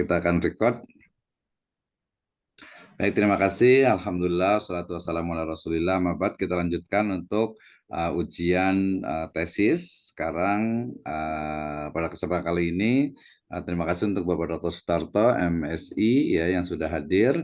kita akan record. Baik, terima kasih. Alhamdulillah, wassalatu wassalamu ala rasulillah. Mabat, kita lanjutkan untuk ujian tesis. Sekarang pada kesempatan kali ini, terima kasih untuk Bapak Dr. Sutarto, MSI, ya, yang sudah hadir,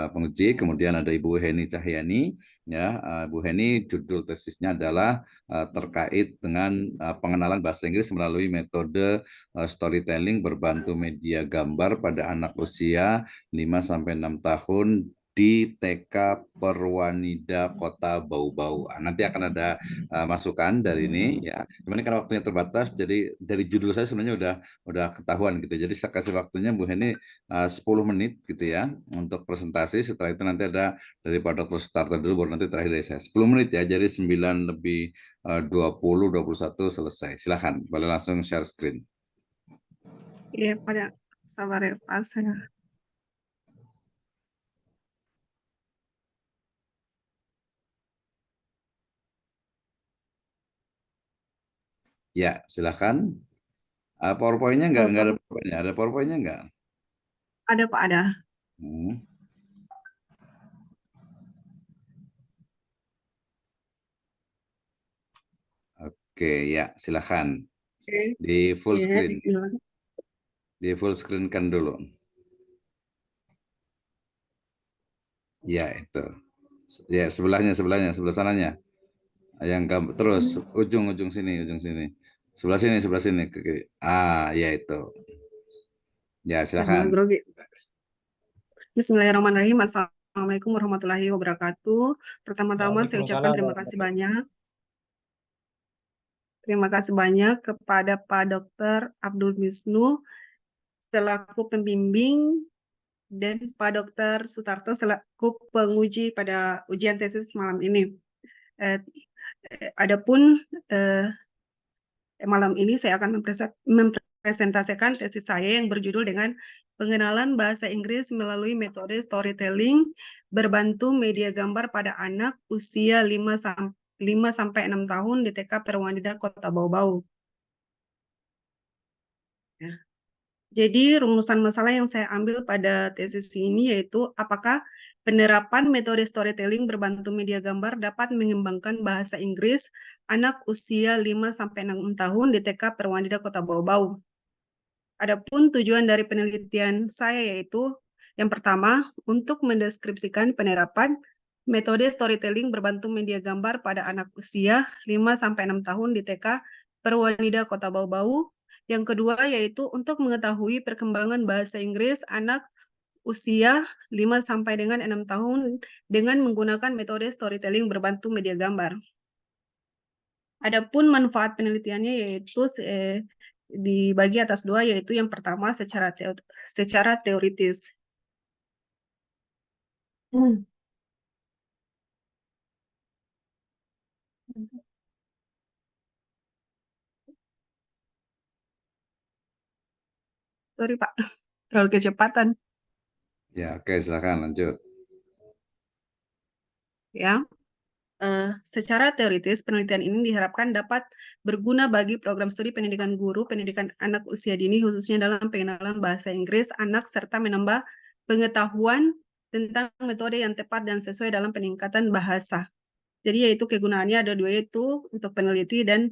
penguji. Kemudian ada Ibu Heni Cahyani. Ya, Bu Heni, judul tesisnya adalah terkait dengan pengenalan bahasa Inggris melalui metode storytelling berbantu media gambar pada anak usia 5-6 tahun di TK Perwanida Kota Bau-Bau. Nanti akan ada masukan dari ini ya. Cuman karena waktunya terbatas, jadi dari judul saya sebenarnya udah ketahuan gitu. Jadi saya kasih waktunya Bu Heni 10 menit gitu ya untuk presentasi. Setelah itu nanti ada dari Pak Dr. Starter dulu, baru nanti terakhir dari saya. 10 menit ya, jadi 9 lebih 21 selesai. Silahkan, boleh langsung share screen. Iya, pada sabar ya Pak. Saya. Ya, silahkan. PowerPoint-nya nggak ada Sama. PowerPoint-nya. Ada PowerPoint-nya nggak? Ada Pak, ada. Oke, ya, silahkan. Oke. Di full Iya, screen. bismillah. Di full screen kan dulu. Ya, itu. Ya, sebelah sananya. Terus ujung sini. Sebelah sini ke kiri. Ya itu. Ya, Ya, mulai silahkan. grogi. Bismillahirrahmanirrahim. Assalamualaikum warahmatullahi wabarakatuh. Pertama-tama saya ucapkan terima kasih banyak. Terima kasih banyak kepada Pak Dr. Abdul Wisnu selaku pembimbing dan Pak Dr. Sutarto selaku penguji pada ujian tesis malam ini. Adapun malam ini saya akan mempresentasikan tesis saya yang berjudul dengan pengenalan bahasa Inggris melalui metode storytelling berbantu media gambar pada anak usia 5-6 tahun di TK Perwanida Kota Bau-Bau. Ya. Jadi rumusan masalah yang saya ambil pada tesis ini yaitu apakah penerapan metode storytelling berbantu media gambar dapat mengembangkan bahasa Inggris anak usia 5-6 tahun di TK Perwanida Kota Bau-Bau. Adapun tujuan dari penelitian saya yaitu yang pertama untuk mendeskripsikan penerapan metode storytelling berbantu media gambar pada anak usia 5-6 tahun di TK Perwanida Kota Bau-Bau. Yang kedua yaitu untuk mengetahui perkembangan bahasa Inggris anak usia 5-6 tahun dengan menggunakan metode storytelling berbantu media gambar. Adapun manfaat penelitiannya yaitu dibagi atas dua, yaitu yang pertama secara teoritis. Sorry Pak, terlalu kecepatan. Ya, oke, silakan lanjut. Ya, secara teoritis penelitian ini diharapkan dapat berguna bagi program studi pendidikan guru, pendidikan anak usia dini, khususnya dalam pengenalan bahasa Inggris anak serta menambah pengetahuan tentang metode yang tepat dan sesuai dalam peningkatan bahasa. Jadi yaitu kegunaannya ada dua, yaitu untuk peneliti dan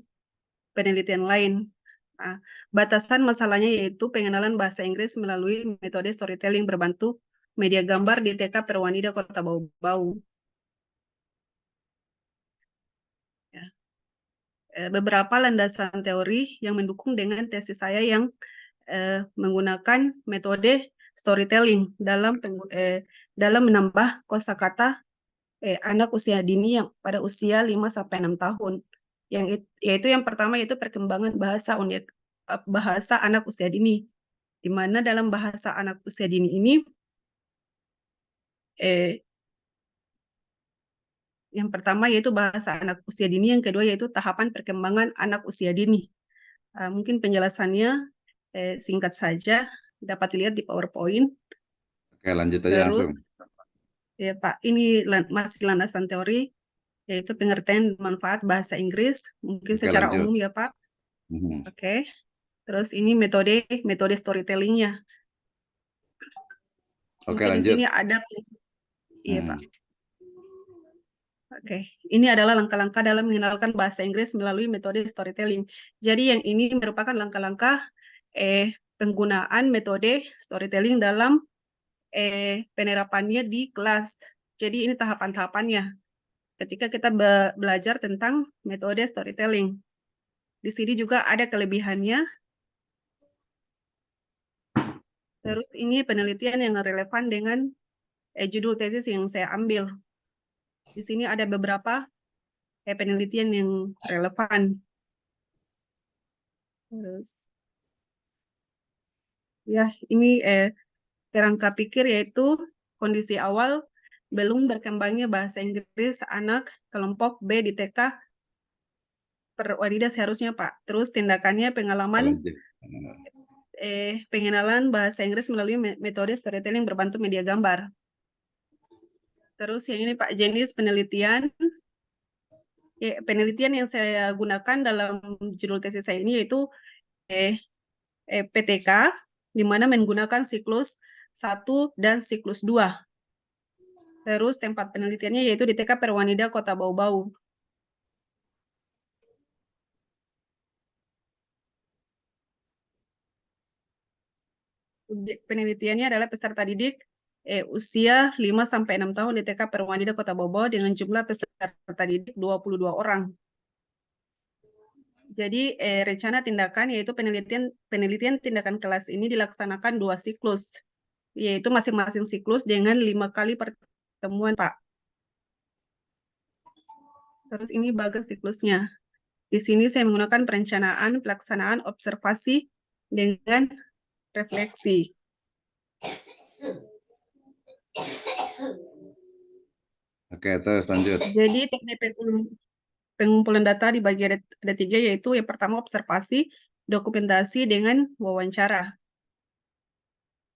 penelitian lain. Nah, batasan masalahnya yaitu pengenalan bahasa Inggris melalui metode storytelling berbantu media gambar di TK Perwanida Kota Bau-Bau. Ya. Beberapa landasan teori yang mendukung dengan tesis saya yang menggunakan metode storytelling dalam menambah kosakata anak usia dini yang pada usia 5-6 tahun. Yaitu yang pertama yaitu perkembangan bahasa anak usia dini. Di mana dalam bahasa anak usia dini ini yang pertama yaitu bahasa anak usia dini, yang kedua yaitu tahapan perkembangan anak usia dini. Mungkin penjelasannya singkat saja, dapat dilihat di PowerPoint. Oke, lanjut aja langsung. Ya Pak, ini masih landasan teori, yaitu pengertian manfaat bahasa Inggris, mungkin secara umum ya Pak. Oke. Terus ini metode storytelling-nya. Oke, Mungkin di lanjut. sini ada, iya Pak. Hmm. Oke, ini adalah langkah-langkah dalam mengenalkan bahasa Inggris melalui metode storytelling. Jadi yang ini merupakan langkah-langkah penggunaan metode storytelling dalam penerapannya di kelas. Jadi ini tahapan-tahapannya ketika kita belajar tentang metode storytelling. Di sini juga ada kelebihannya. Terus ini penelitian yang relevan dengan judul tesis yang saya ambil. Di sini ada beberapa penelitian yang relevan. Terus ya ini kerangka pikir yaitu kondisi awal belum berkembangnya bahasa Inggris anak kelompok B di TK perwanida seharusnya Pak. Terus tindakannya Oke, pengalaman lanjut. pengenalan bahasa Inggris melalui metode storytelling berbantu media gambar. Terus yang ini Pak, jenis penelitian. Penelitian yang saya gunakan dalam judul tesis saya ini yaitu PTK, di mana menggunakan siklus 1 dan siklus 2. Terus tempat penelitiannya yaitu di TK Perwanida Kota Bau-Bau. Penelitiannya adalah peserta didik usia 5-6 tahun di TK Perwanida Kota Bau-Bau dengan jumlah peserta didik 22 orang. Jadi rencana tindakan yaitu penelitian tindakan kelas ini dilaksanakan 2 siklus, yaitu masing-masing siklus dengan 5 kali pertemuan, Pak. Terus ini bagas siklusnya. Di sini saya menggunakan perencanaan, pelaksanaan, observasi, dengan refleksi. Oke, terus lanjut. Jadi teknik pengumpulan data di bagian ada 3, yaitu yang pertama observasi, dokumentasi, dengan wawancara.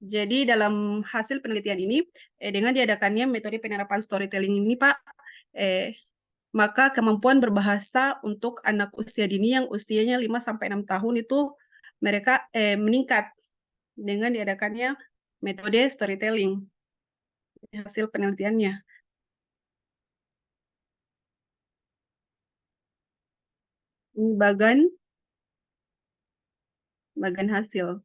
Jadi dalam hasil penelitian ini, dengan diadakannya metode penerapan storytelling ini, Pak, maka kemampuan berbahasa untuk anak usia dini yang usianya 5-6 tahun itu mereka meningkat dengan diadakannya metode storytelling. Hasil penelitiannya. Ini bagan hasil.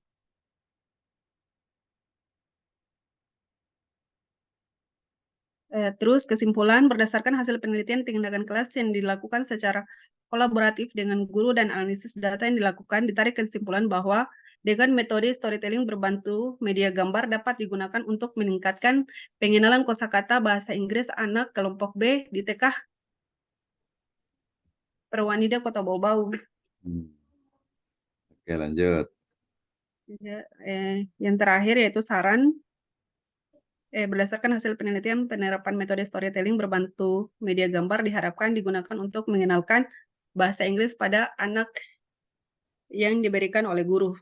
Terus kesimpulan berdasarkan hasil penelitian tindakan kelas yang dilakukan secara kolaboratif dengan guru dan analisis data yang dilakukan, ditarik kesimpulan bahwa dengan metode storytelling berbantu media gambar dapat digunakan untuk meningkatkan pengenalan kosakata bahasa Inggris anak kelompok B di TK Perwanida Kota Bau-Bau. Oke, lanjut. Yang terakhir yaitu saran. Berdasarkan hasil penelitian, penerapan metode storytelling berbantu media gambar diharapkan digunakan untuk mengenalkan bahasa Inggris pada anak yang diberikan oleh guru.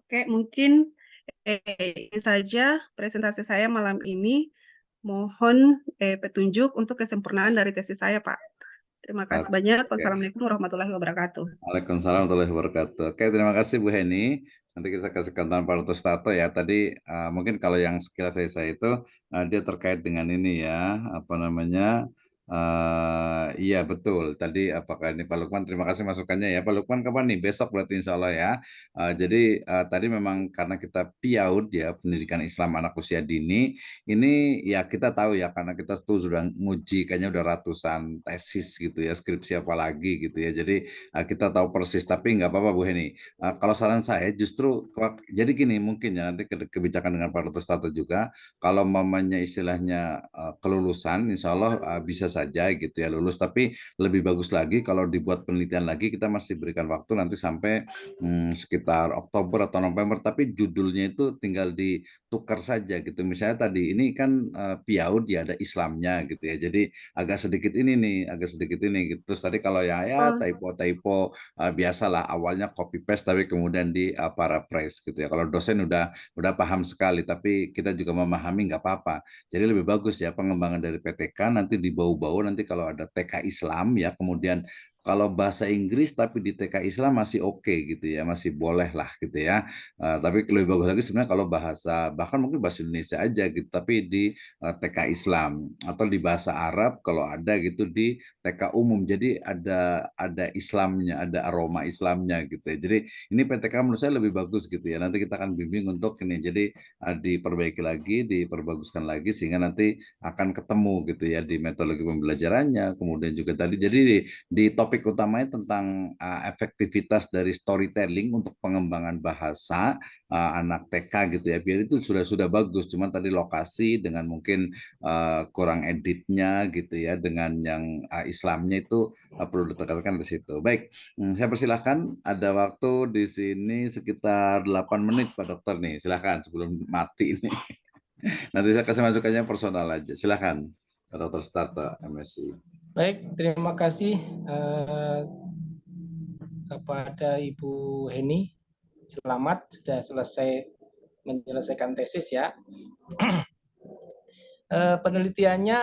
Oke, mungkin ini saja presentasi saya malam ini. Mohon petunjuk untuk kesempurnaan dari tesis saya, Pak. Terima kasih banyak. Oke. Wassalamualaikum warahmatullahi wabarakatuh. Waalaikumsalam warahmatullahi wabarakatuh. Oke, terima kasih Bu Heni. Nanti kita kasih konten Pak Rustato ya. Tadi mungkin kalau yang sekilas saya itu dia terkait dengan ini ya, apa namanya? Iya betul. Tadi apakah ini Pak Lukman? Terima kasih masukannya ya. Pak Lukman kapan nih? Besok berarti insya Allah ya. Jadi tadi memang karena kita PIAUD ya, Pendidikan Islam Anak Usia Dini, ini ya kita tahu ya karena kita tuh sudah nguji kayaknya udah ratusan tesis gitu ya, skripsi apalagi gitu ya. Jadi kita tahu persis, tapi nggak apa-apa Bu Heni. Kalau saran saya justru, jadi gini mungkin ya nanti kebijakan dengan Pak Dr. Stato juga, kalau mamanya istilahnya kelulusan, insya Allah bisa saja gitu ya lulus, tapi lebih bagus lagi kalau dibuat penelitian lagi, kita masih berikan waktu nanti sampai sekitar Oktober atau November, tapi judulnya itu tinggal ditukar saja gitu. Misalnya tadi ini kan PIAUD ya ada Islamnya gitu ya, jadi agak sedikit ini nih, agak sedikit ini gitu. Terus tadi kalau ya typo biasalah awalnya copy paste tapi kemudian di paraphrase gitu ya. Kalau dosen udah paham sekali, tapi kita juga memahami nggak apa-apa. Jadi lebih bagus ya pengembangan dari PTK nanti di bau-bau nanti kalau ada TK Islam ya kemudian kalau bahasa Inggris tapi di TK Islam masih oke gitu ya, masih boleh lah gitu ya. Tapi lebih bagus lagi sebenarnya kalau bahasa, bahkan mungkin bahasa Indonesia aja gitu, tapi di TK Islam atau di bahasa Arab kalau ada gitu di TK umum. Jadi ada Islamnya, ada aroma Islamnya gitu ya. Jadi ini PTK menurut saya lebih bagus gitu ya. Nanti kita akan bimbing untuk ini. Jadi diperbaiki lagi, diperbaguskan lagi sehingga nanti akan ketemu gitu ya di metodologi pembelajarannya. Kemudian juga tadi jadi di topik utamanya tentang efektivitas dari storytelling untuk pengembangan bahasa anak TK gitu ya. Biar itu sudah bagus, cuman tadi lokasi dengan mungkin kurang editnya gitu ya, dengan yang Islamnya itu perlu ditekankan di situ. Baik, saya persilahkan, ada waktu di sini sekitar 8 menit Pak Dokter nih. Silahkan sebelum mati ini. Nanti saya kasih masukannya personal aja. Silahkan Pak Dokter Starto MSI. Baik, terima kasih kepada Ibu Heni. Selamat sudah selesai menyelesaikan tesis ya. Penelitiannya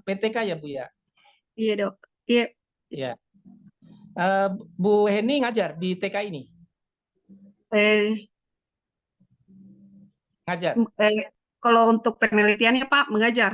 PTK ya Bu ya? Iya dok. Iya. Ya. Bu Heni ngajar di TK ini? Ngajar? Kalau untuk penelitiannya Pak mengajar.